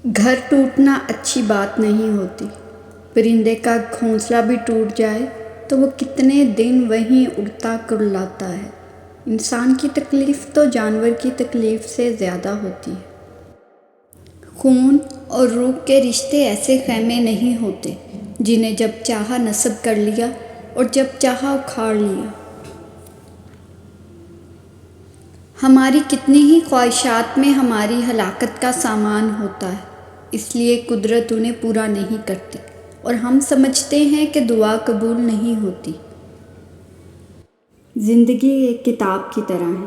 گھر ٹوٹنا اچھی بات نہیں ہوتی۔ پرندے کا گھونسلہ بھی ٹوٹ جائے تو وہ کتنے دن وہیں اڑتا کرلاتا ہے۔ انسان کی تکلیف تو جانور کی تکلیف سے زیادہ ہوتی ہے۔ خون اور روح کے رشتے ایسے خیمے نہیں ہوتے جنہیں جب چاہا نصب کر لیا اور جب چاہا اکھاڑ لیا۔ ہماری کتنی ہی خواہشات میں ہماری ہلاکت کا سامان ہوتا ہے، اس لیے قدرت انہیں پورا نہیں کرتی اور ہم سمجھتے ہیں کہ دعا قبول نہیں ہوتی۔ زندگی ایک کتاب کی طرح ہے،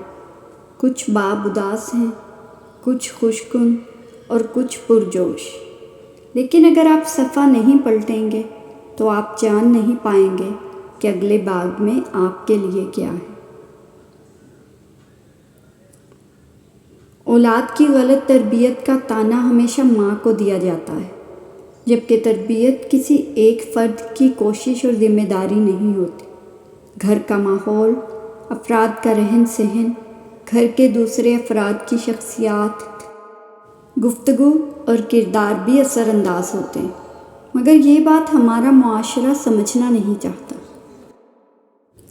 کچھ باب اداس ہیں، کچھ خوشکن اور کچھ پرجوش، لیکن اگر آپ صفحہ نہیں پلٹیں گے تو آپ جان نہیں پائیں گے کہ اگلے باب میں آپ کے لیے کیا ہے۔ اولاد کی غلط تربیت کا طعنہ ہمیشہ ماں کو دیا جاتا ہے، جبکہ تربیت کسی ایک فرد کی کوشش اور ذمہ داری نہیں ہوتی۔ گھر کا ماحول، افراد کا رہن سہن، گھر کے دوسرے افراد کی شخصیات، گفتگو اور کردار بھی اثر انداز ہوتے ہیں، مگر یہ بات ہمارا معاشرہ سمجھنا نہیں چاہتا۔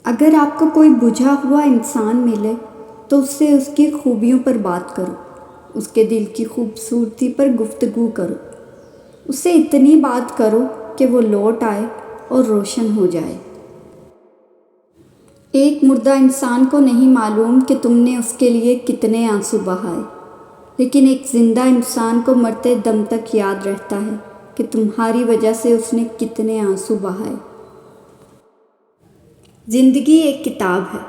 اگر آپ کو کوئی بجھا ہوا انسان ملے تو اس سے اس کی خوبیوں پر بات کرو، اس کے دل کی خوبصورتی پر گفتگو کرو، اس سے اتنی بات کرو کہ وہ لوٹ آئے اور روشن ہو جائے۔ ایک مردہ انسان کو نہیں معلوم کہ تم نے اس کے لیے کتنے آنسو بہائے، لیکن ایک زندہ انسان کو مرتے دم تک یاد رہتا ہے کہ تمہاری وجہ سے اس نے کتنے آنسو بہائے۔ زندگی ایک کتاب ہے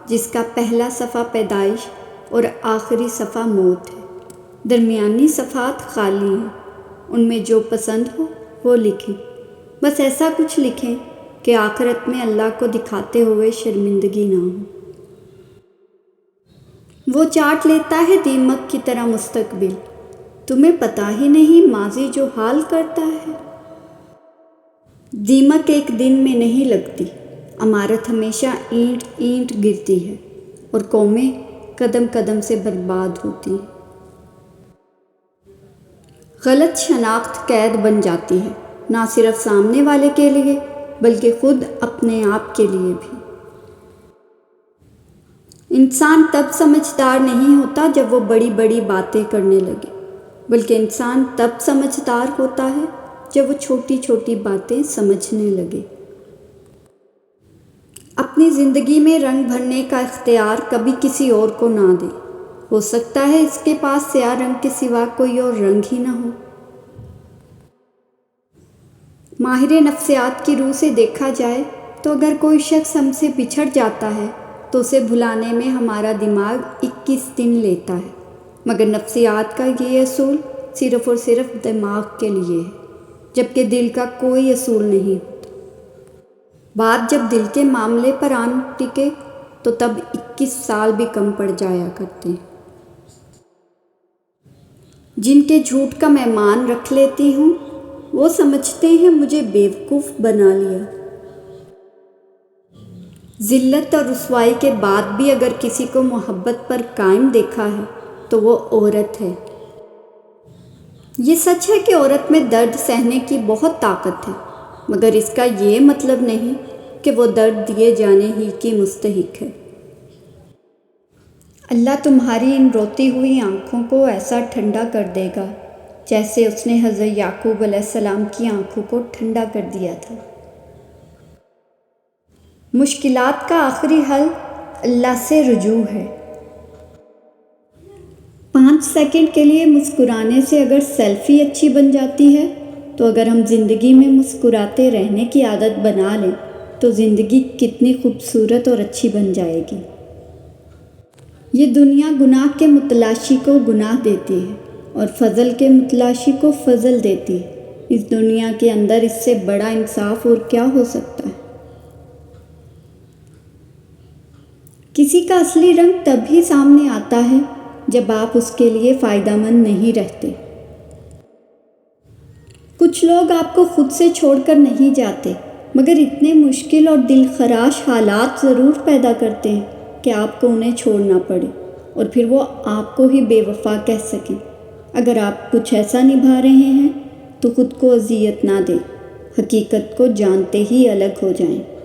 جس کا پہلا صفحہ پیدائش اور آخری صفحہ موت ہے۔ درمیانی صفحات خالی ہیں، ان میں جو پسند ہو وہ لکھیں، بس ایسا کچھ لکھیں کہ آخرت میں اللہ کو دکھاتے ہوئے شرمندگی نہ ہو۔ وہ چاٹ لیتا ہے دیمک کی طرح مستقبل، تمہیں پتہ ہی نہیں ماضی جو حال کرتا ہے۔ دیمک ایک دن میں نہیں لگتی، عمارت ہمیشہ اینٹ اینٹ گرتی ہے اور قومیں قدم قدم سے برباد ہوتی ہیں۔ غلط شناخت قید بن جاتی ہے، نہ صرف سامنے والے کے لیے بلکہ خود اپنے آپ کے لیے بھی۔ انسان تب سمجھدار نہیں ہوتا جب وہ بڑی بڑی باتیں کرنے لگے، بلکہ انسان تب سمجھدار ہوتا ہے جب وہ چھوٹی چھوٹی باتیں سمجھنے لگے۔ اپنی زندگی میں رنگ بھرنے کا اختیار کبھی کسی اور کو نہ دے، ہو سکتا ہے اس کے پاس سیاہ رنگ کے سوا کوئی اور رنگ ہی نہ ہو۔ ماہر نفسیات کی روح سے دیکھا جائے تو اگر کوئی شخص ہم سے بچھڑ جاتا ہے تو اسے بھلانے میں ہمارا دماغ 21 دن لیتا ہے، مگر نفسیات کا یہ اصول صرف اور صرف دماغ کے لیے ہے، جبکہ دل کا کوئی اصول نہیں ہوتا۔ بات جب دل کے معاملے پر آن ٹکے تو تب 21 سال بھی کم پڑ جایا کرتے ہیں۔ جن کے جھوٹ کا میں مان رکھ لیتی ہوں وہ سمجھتے ہیں مجھے بیوقوف بنا لیا۔ ذلت اور رسوائی کے بعد بھی اگر کسی کو محبت پر قائم دیکھا ہے تو وہ عورت ہے۔ یہ سچ ہے کہ عورت میں درد سہنے کی بہت طاقت ہے، مگر اس کا یہ مطلب نہیں کہ وہ درد دیے جانے ہی کی مستحق ہے۔ اللہ تمہاری ان روتی ہوئی آنکھوں کو ایسا ٹھنڈا کر دے گا جیسے اس نے حضرت یعقوب علیہ السلام کی آنکھوں کو ٹھنڈا کر دیا تھا۔ مشکلات کا آخری حل اللہ سے رجوع ہے۔ 5 سیکنڈ کے لیے مسکرانے سے اگر سیلفی اچھی بن جاتی ہے تو اگر ہم زندگی میں مسکراتے رہنے کی عادت بنا لیں تو زندگی کتنی خوبصورت اور اچھی بن جائے گی۔ یہ دنیا گناہ کے متلاشی کو گناہ دیتی ہے اور فضل کے متلاشی کو فضل دیتی ہے۔ اس دنیا کے اندر اس سے بڑا انصاف اور کیا ہو سکتا ہے؟ کسی کا اصلی رنگ تب ہی سامنے آتا ہے جب آپ اس کے لیے فائدہ مند نہیں رہتے۔ کچھ لوگ آپ کو خود سے چھوڑ کر نہیں جاتے، مگر اتنے مشکل اور دل خراش حالات ضرور پیدا کرتے ہیں کہ آپ کو انہیں چھوڑنا پڑے اور پھر وہ آپ کو ہی بے وفا کہہ سکیں۔ اگر آپ کچھ ایسا نبھا رہے ہیں تو خود کو اذیت نہ دیں، حقیقت کو جانتے ہی الگ ہو جائیں۔